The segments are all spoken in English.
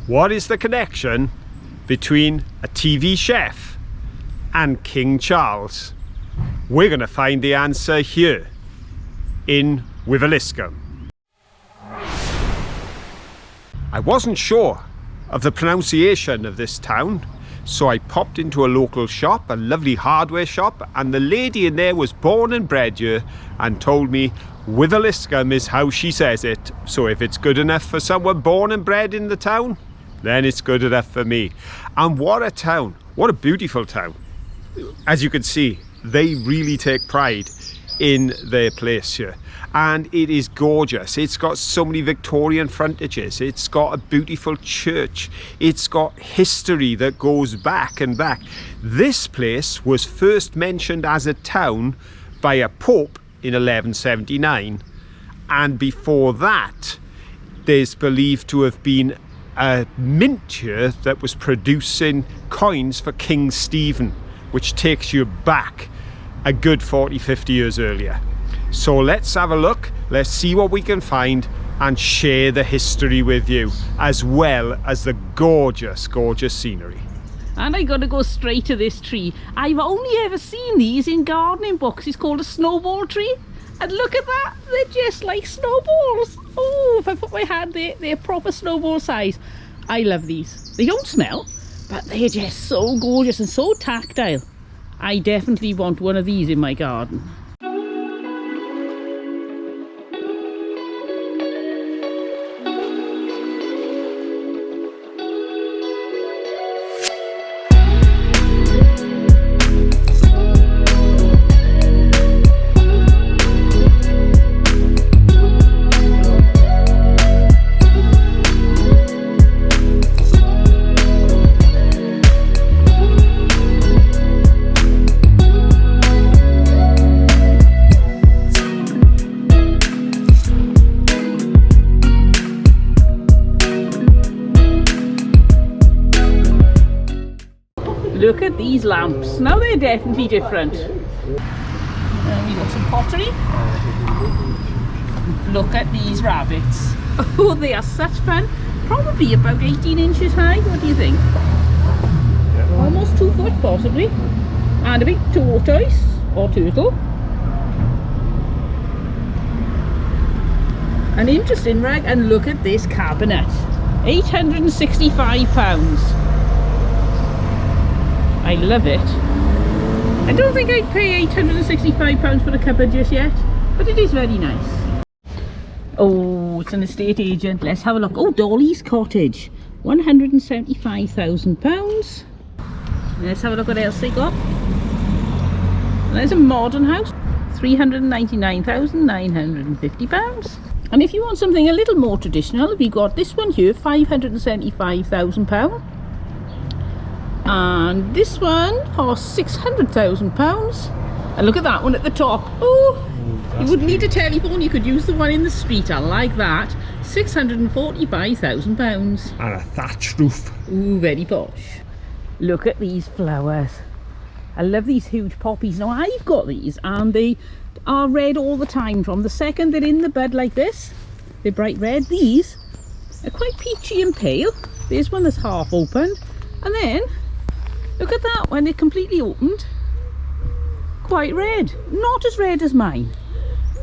What is the connection between a TV chef and King Charles? We're going to find the answer here in Wiveliscombe. I wasn't sure of the pronunciation of this town, so I popped into a local shop, a lovely hardware shop, and the lady in there was born and bred here and told me Wiveliscombe is how she says it. So if it's good enough for someone born and bred in the town, then it's good enough for me. And what a town, what a beautiful town. As you can see, they really take pride in their place here, and it is gorgeous. It's got so many Victorian frontages, it's got a beautiful church, it's got history that goes back and back. This place was first mentioned as a town by a pope in 1179, and before that there's believed to have been a mint here that was producing coins for King Stephen, which takes you back a good 40-50 years earlier. So let's have a look, let's see what we can find and share the history with you, as well as the gorgeous scenery. And I gotta go straight to this tree. I've only ever seen these in gardening books. It's called a snowball tree, and look at that, they're just like snowballs. Oh, if I put my hand there, they're proper snowball size. I love these. They don't smell, but they're just so gorgeous and so tactile. I definitely want one of these in my garden. Look at these lamps. Now they're definitely different. We've got some pottery. Look at these rabbits. Oh, they are such fun. Probably about 18 inches high. What do you think? Almost 2 foot possibly. And a big tortoise or turtle. An interesting rag. And look at this cabinet. £865. I love it. I don't think I'd pay £865 for a cupboard just yet, but it is very nice. Oh, it's an estate agent. Let's have a look. Oh, Dolly's Cottage, £175,000. Let's have a look what else they got. There's a modern house, £399,950. And if you want something a little more traditional, we got this one here, £575,000. And this one costs £600,000. And look at that one at the top. Oh, you wouldn't need a telephone, you could use the one in the street. I like that. £645,000. And a thatched roof. Ooh, very posh. Look at these flowers. I love these huge poppies. Now I've got these and they are red all the time. From the second they're in the bud like this, they're bright red. These are quite peachy and pale. There's one that's half opened, and then look at that, when they're completely opened, quite red. Not as red as mine.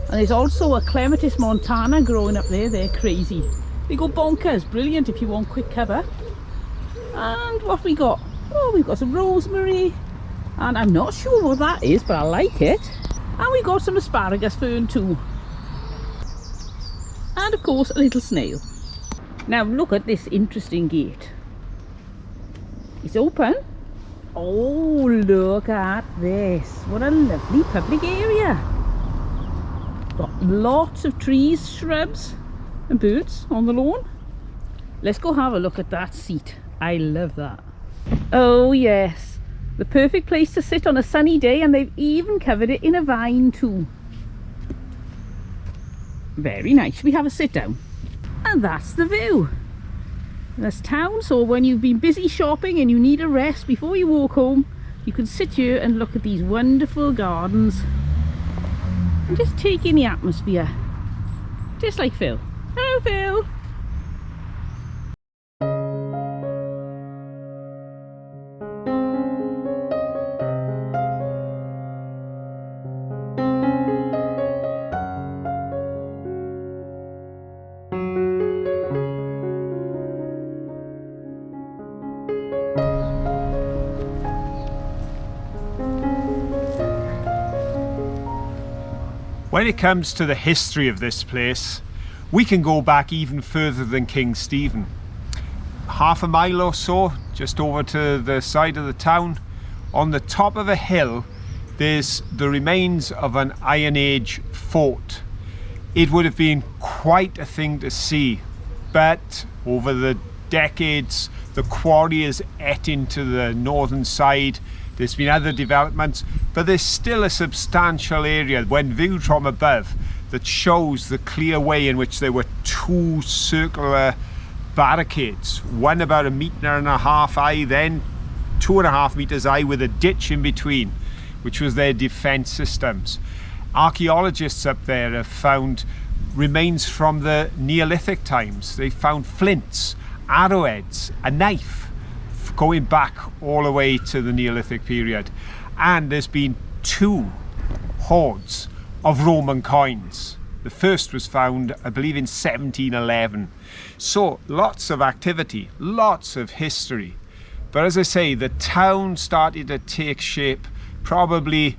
And there's also a Clematis montana growing up there. They're crazy. They go bonkers. Brilliant if you want quick cover. And what we got? Oh, we've got some rosemary. And I'm not sure what that is, but I like it. And we got some asparagus fern too. And of course a little snail. Now look at this interesting gate. It's open. Oh, look at this. What a lovely public area. Got lots of trees, shrubs and birds on the lawn. Let's go have a look at that seat. I love that. Oh yes, the perfect place to sit on a sunny day, and they've even covered it in a vine too. Very nice. Should we have a sit down? And that's the view. That's town, so when you've been busy shopping and you need a rest before you walk home, you can sit here and look at these wonderful gardens and just take in the atmosphere, just like Phil. Hello Phil. When it comes to the history of this place, we can go back even further than King Stephen. Half a mile or so, just over to the side of the town, on the top of a hill, there's the remains of an Iron Age fort. It would have been quite a thing to see, but over the decades, the quarry has ate into the northern side. There's been other developments, but there's still a substantial area when viewed from above that shows the clear way in which there were two circular barricades, one about 1.5 meters high, then 2.5 meters high, with a ditch in between, which was their defense systems. Archaeologists up there have found remains from the Neolithic times. They found flints, arrowheads, a knife going back all the way to the Neolithic period, and there's been 2 hoards of Roman coins. The first was found, I believe, in 1711. So lots of activity, lots of history. But as I say, the town started to take shape probably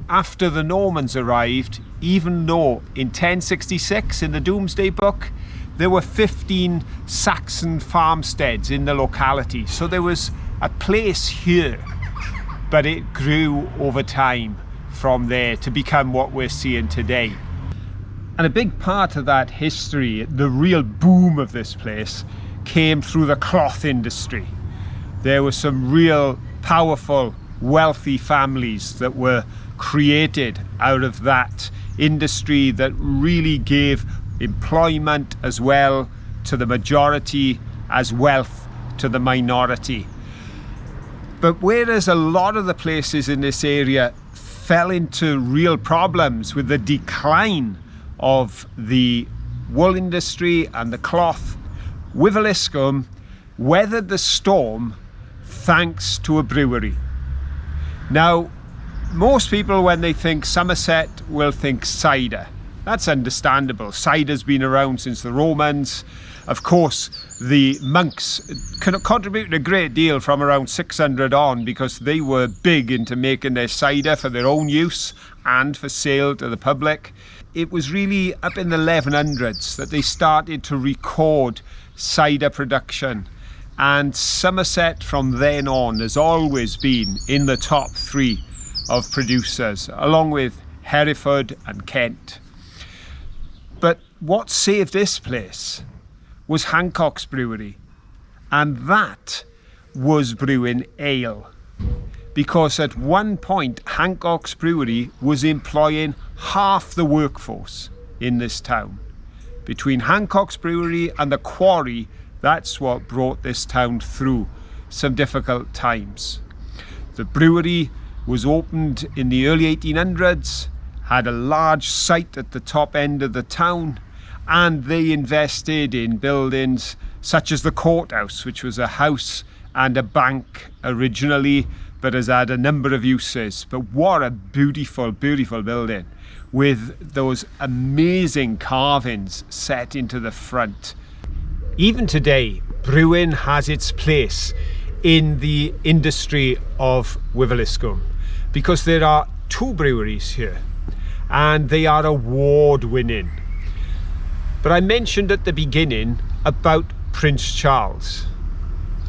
after the Normans arrived, even though in 1066 in the Domesday Book there were 15 Saxon farmsteads in the locality. So there was a place here, but it grew over time from there to become what we're seeing today. And a big part of that history, the real boom of this place, came through the cloth industry. There were some real powerful, wealthy families that were created out of that industry that really gave employment as well to the majority as wealth to the minority. But whereas a lot of the places in this area fell into real problems with the decline of the wool industry and the cloth, Wiveliscombe weathered the storm thanks to a brewery. Now, most people, when they think Somerset, will think cider. That's understandable. Cider's been around since the Romans. Of course, the monks contributed a great deal from around 600 on, because they were big into making their cider for their own use and for sale to the public. It was really up in the 1100s that they started to record cider production. And Somerset from then on has always been in the top 3 of producers, along with Hereford and Kent. But what saved this place was Hancock's brewery, and that was brewing ale, because at one point Hancock's brewery was employing half the workforce in this town. Between Hancock's brewery and the quarry, that's what brought this town through some difficult times. The brewery was opened in the early 1800s, had a large site at the top end of the town, and they invested in buildings such as the courthouse, which was a house and a bank originally, but has had a number of uses. But what a beautiful, beautiful building, with those amazing carvings set into the front. Even today, brewing has its place in the industry of Wiveliscombe, because there are 2 breweries here and they are award-winning. But I mentioned at the beginning about Prince Charles.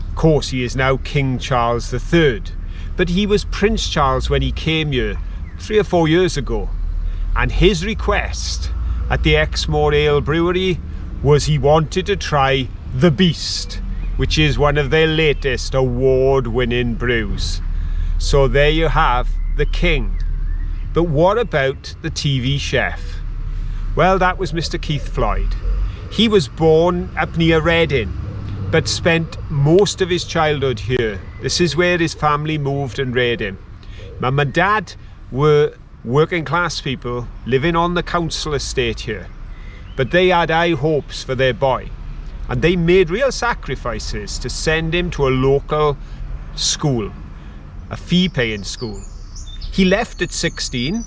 Of course, he is now King Charles III, but he was Prince Charles when he came here 3 or 4 years ago, and his request at the Exmoor Ale Brewery was he wanted to try the Beast, which is one of their latest award-winning brews. So there you have the King. But what about the TV chef? Well, that was Mr. Keith Floyd. He was born up near Reading, but spent most of his childhood here. This is where his family moved and reared him. Mum and Dad were working class people living on the council estate here, but they had high hopes for their boy, and they made real sacrifices to send him to a local school, a fee-paying school. He left at 16,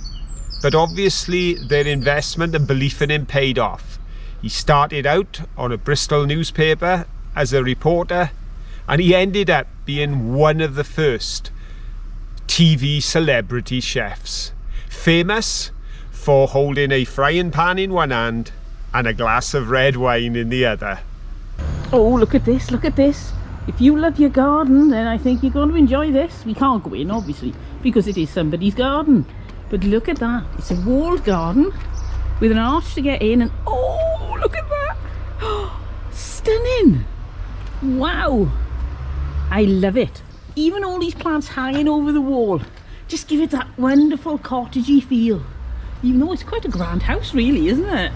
but obviously their investment and belief in him paid off. He started out on a Bristol newspaper as a reporter, and he ended up being one of the first TV celebrity chefs, famous before holding a frying pan in one hand and a glass of red wine in the other. Oh, look at this, look at this. If you love your garden, then I think you're going to enjoy this. We can't go in, obviously, because it is somebody's garden. But look at that. It's a walled garden with an arch to get in, and oh, look at that. Oh, stunning. Wow. I love it. Even all these plants hanging over the wall just give it that wonderful cottagey feel. Even though it's quite a grand house, really, isn't it?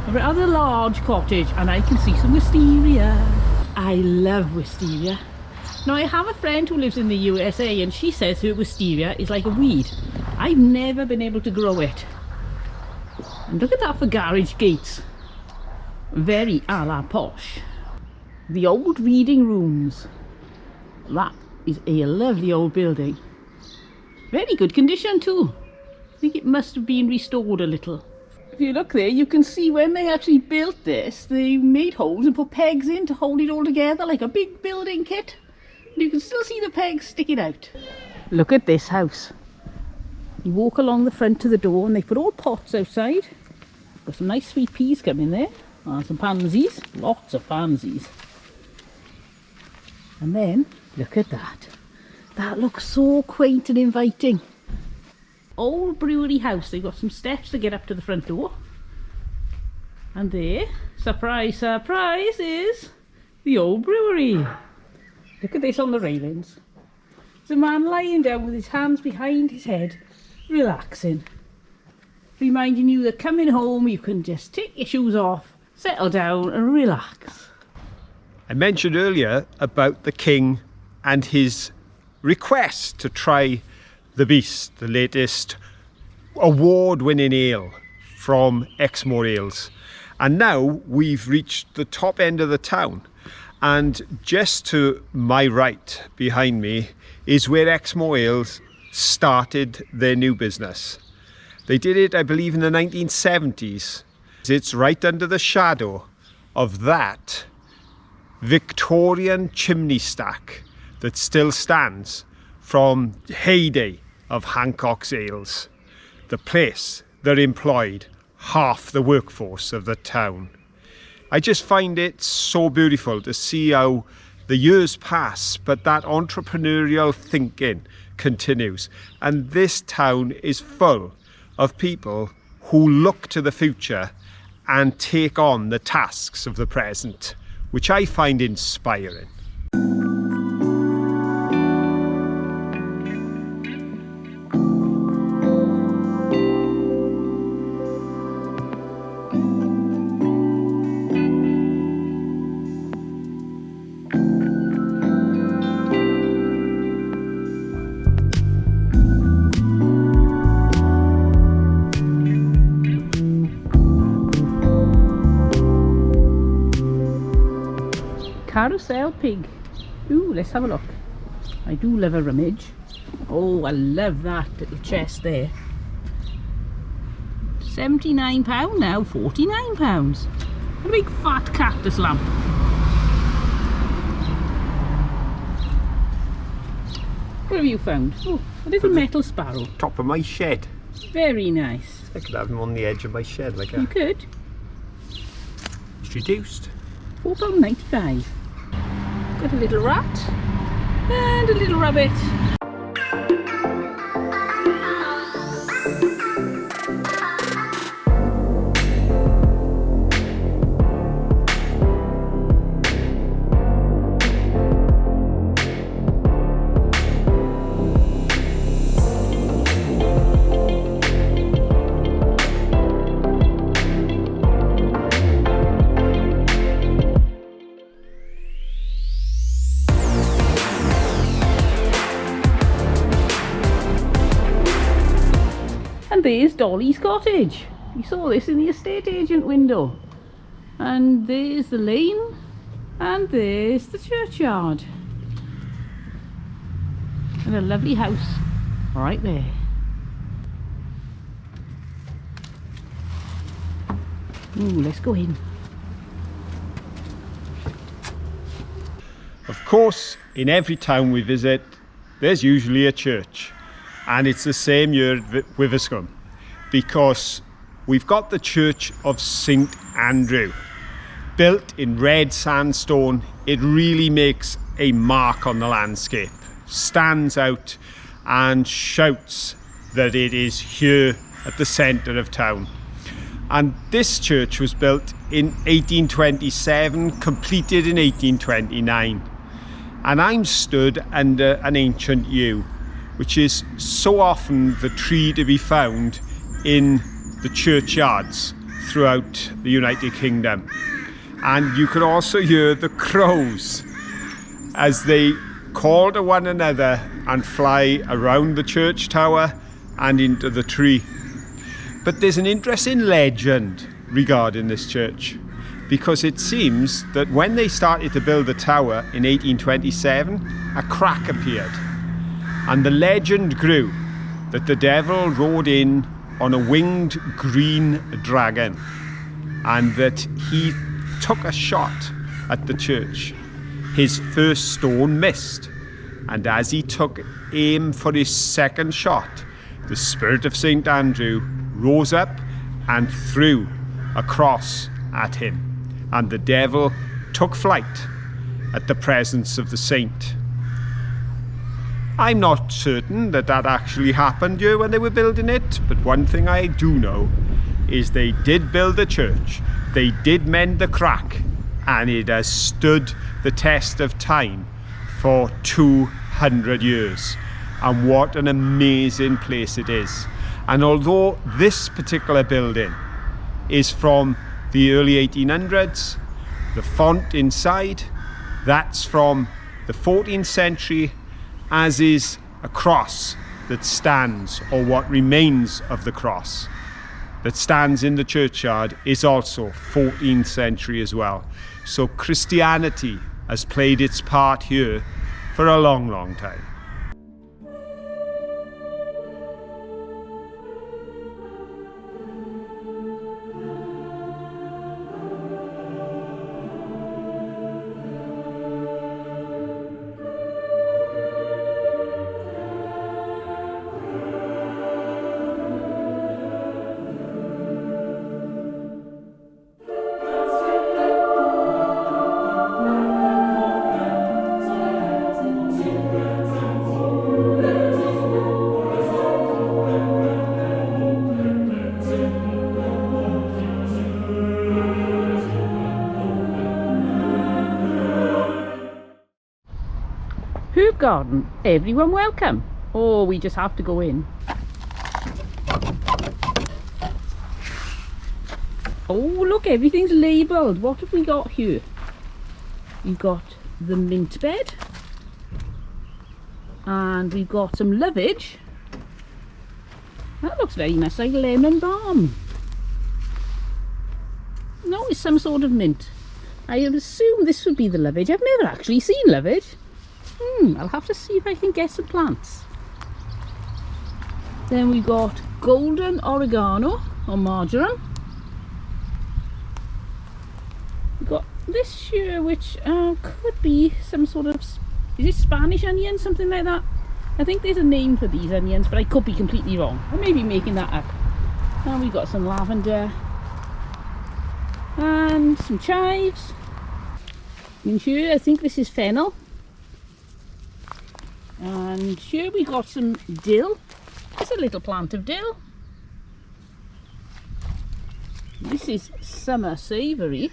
A rather large cottage, and I can see some wisteria. I love wisteria. Now, I have a friend who lives in the USA, and she says her wisteria is like a weed. I've never been able to grow it. And look at that for garage gates. Very a la posh. The old reading rooms. That is a lovely old building. Very good condition too. I think it must have been restored a little. If you look there, you can see when they actually built this, they made holes and put pegs in to hold it all together like a big building kit. And you can still see the pegs sticking out. Look at this house. You walk along the front to the door and they put all pots outside. Got some nice sweet peas coming there. And some pansies. Lots of pansies. And then, look at that. That looks so quaint and inviting. Old brewery house. They've got some steps to get up to the front door. And there, surprise, surprise, is the old brewery. Look at this on the railings. There's a man lying down with his hands behind his head, relaxing. Reminding you that coming home you can just take your shoes off, settle down and relax. I mentioned earlier about the king and his request to try the Beast, the latest award-winning ale from Exmoor Ales. And now we've reached the top end of the town, and just to my right behind me is where Exmoor Ales started their new business. They did it, I believe, in the 1970s. It's right under the shadow of that Victorian chimney stack that still stands from the heyday of Hancock's Ales, the place that employed half the workforce of the town. I just find it so beautiful to see how the years pass, but that entrepreneurial thinking continues. And this town is full of people who look to the future and take on the tasks of the present, which I find inspiring. Carousel pig. Ooh, let's have a look. I do love a rummage. Oh, I love that little chest there. £79 now, £49. A big fat cactus lamp. What have you found? Oh, a little metal sparrow. Top of my shed. Very nice. I could have them on the edge of my shed like that. You could. It's reduced. £4.95. Got a little rat and a little rabbit. And there's Dolly's cottage. You saw this in the estate agent window. And there's the lane, and there's the churchyard. And a lovely house right there. Ooh, let's go in. Of course, in every town we visit, there's usually a church. And it's the same here at Wiveliscombe. because we've got the Church of St Andrew, built in red sandstone. It really makes a mark on the landscape, stands out and shouts that it is here at the centre of town. And this church was built in 1827, completed in 1829. And I'm stood under an ancient yew, which is so often the tree to be found in the churchyards throughout the United Kingdom. And you can also hear the crows as they call to one another and fly around the church tower and into the tree. But there's an interesting legend regarding this church, because it seems that when they started to build the tower in 1827, a crack appeared, and the legend grew that the devil rode in on a winged green dragon, and that he took a shot at the church. His first stone missed, and as he took aim for his second shot, the spirit of St Andrew rose up and threw a cross at him, and the devil took flight at the presence of the saint. I'm not certain that that actually happened here when they were building it, but one thing I do know is they did build the church, they did mend the crack, and it has stood the test of time for 200 years. And what an amazing place it is. And although this particular building is from the early 1800s, the font inside, that's from the 14th century, as is a cross that stands, or what remains of the cross that stands in the churchyard, is also 14th century as well. So Christianity has played its part here for a long, long time. Herb garden, everyone welcome. Oh, we just have to go in. Oh look, everything's labelled. What have we got here? We've got the mint bed, and we've got some lovage. That looks very much like lemon balm. No, it's some sort of mint. I assume this would be the lovage. I've never actually seen lovage. I'll have to see if I can get some plants. Then we got golden oregano or marjoram. We've got this here, which could be some sort of, is it Spanish onion, something like that? I think there's a name for these onions, but I could be completely wrong. I may be making that up. And we've got some lavender and some chives. And here, I think this is fennel. And here we got some dill. There's a little plant of dill. This is summer savoury.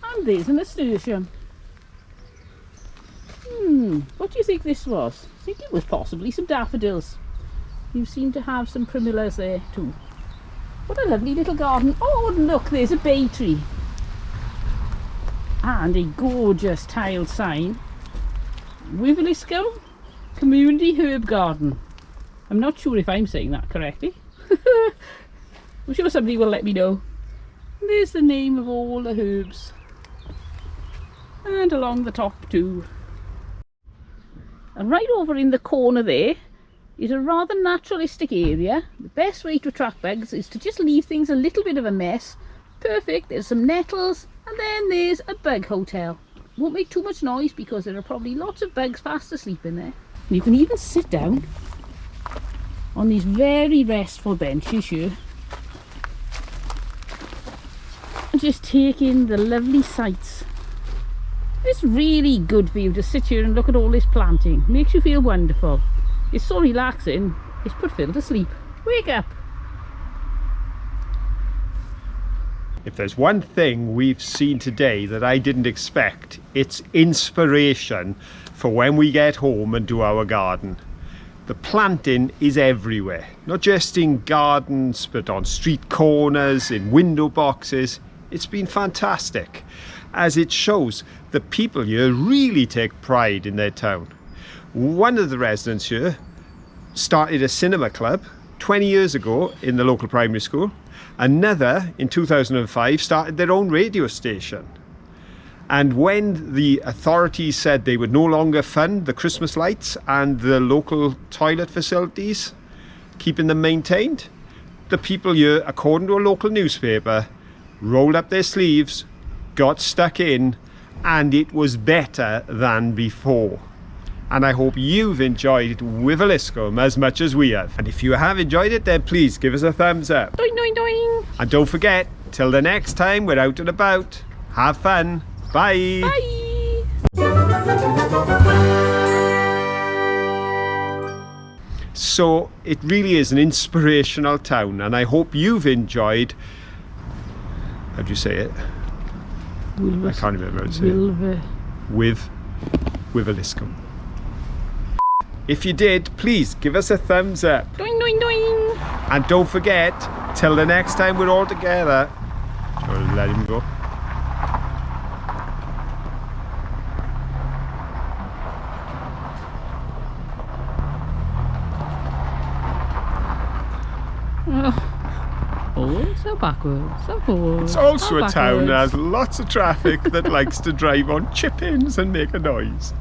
And there's a nasturtium. What do you think this was? I think it was possibly some daffodils. You seem to have some primulas there too. What a lovely little garden. Oh look, there's a bay tree. And a gorgeous tiled sign. Wiveliscombe Community Herb Garden. I'm not sure if I'm saying that correctly. I'm sure somebody will let me know. And there's the name of all the herbs. And along the top too. And right over in the corner there is a rather naturalistic area. The best way to attract bugs is to just leave things a little bit of a mess. Perfect. There's some nettles, and then there's a bug hotel. Won't make too much noise because there are probably lots of bugs fast asleep in there. You can even sit down on these very restful benches here. And just take in the lovely sights. It's really good for you to sit here and look at all this planting. Makes you feel wonderful. It's so relaxing. It's put Phil to sleep. Wake up. If there's one thing we've seen today that I didn't expect, it's inspiration for when we get home and do our garden. The planting is everywhere, not just in gardens, but on street corners, in window boxes. It's been fantastic, as it shows that people here really take pride in their town. One of the residents here started a cinema club 20 years ago in the local primary school. Another, in 2005, started their own radio station. And when the authorities said they would no longer fund the Christmas lights and the local toilet facilities, keeping them maintained, the people here, according to a local newspaper, rolled up their sleeves, got stuck in, and it was better than before. And I hope you've enjoyed Wiveliscombe as much as we have. And if you have enjoyed it, then please give us a thumbs up. Doing, doing, doing. And don't forget, till the next time we're out and about, have fun. Bye. Bye. So it really is an inspirational town, and I hope you've enjoyed, how do you say it? I can't remember how to say it. Wiveliscombe. If you did, please give us a thumbs up. Doing, doing, doing. And don't forget, till the next time we're all together. I'll let him go. Oh, so backwards, so forward. It's also so a town that backwards. has lots of traffic that likes to drive on chip-ins and make a noise.